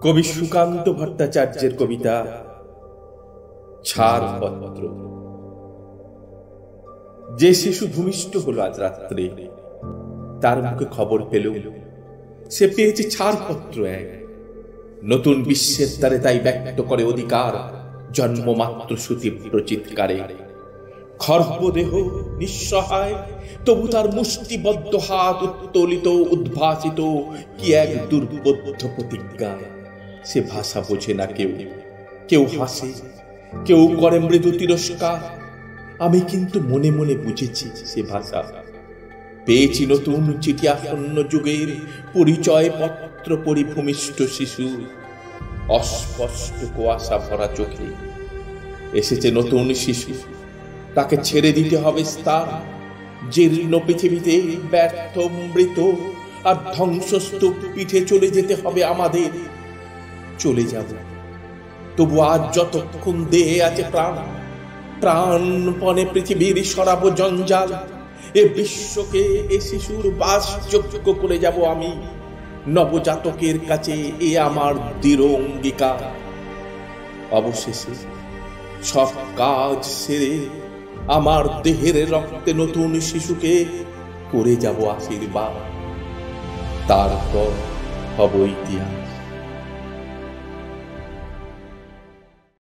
কবি সুকান্ত ভট্টাচার্যের কবিতা ছাড়পত্র। যে শিশু ভূমিষ্ঠ হলো আজ রাত্রে, তার মুখে খবর পেল সে পেয়েছে ছাড়পত্র এক। নতুন বিশ্বের দ্বারে তাই ব্যক্ত করে অধিকার জন্মমাত্র শ্রুতি প্রচিৎকারে। খর্বদেহ নিঃসহায়, তবু তার মুষ্টিবদ্ধ হাত উত্তোলিত উদ্ভাসিত কি এক দুর্বোধ্য প্রতিজ্ঞায়। সে ভাষা বোঝে না কেউ, কেউ হাসে, কেউ করে মৃদু তিরস্কার। আমি কিন্তু মনে মনে বুঝেছি সে ভাষা। পেয়েছি নতুন চিঠি আসন্ন যুগের পরিচয় পত্র পরিভূমিষ্ঠ শিশু। অস্পষ্ট কুয়াশা ভরা চোখে এসেছে নতুন শিশু। তাকে ছেড়ে দিতে হবে স্থান জীর্ণ পৃথিবীতে, ব্যর্থ মৃত আর ধ্বংসস্তূপ পিঠে চলে যেতে হবে আমাদের। চলে যাব, তবু আজ যতক্ষণ দেহে আছে প্রাণ, প্রাণপণে পৃথিবীর সরাবো জঞ্জাল। এ বিশ্বকে এ শিশুর বাসযোগ্য করে যাব আমি। নবজাতকের কাছে এ আমার দৃঢ় অঙ্গীকার। অবশেষে সব কাজ সেরে আমার দেহের রক্তে নতুন শিশুকে করে যাব আশীর্বাদ। তারপর হব ইতিহাস।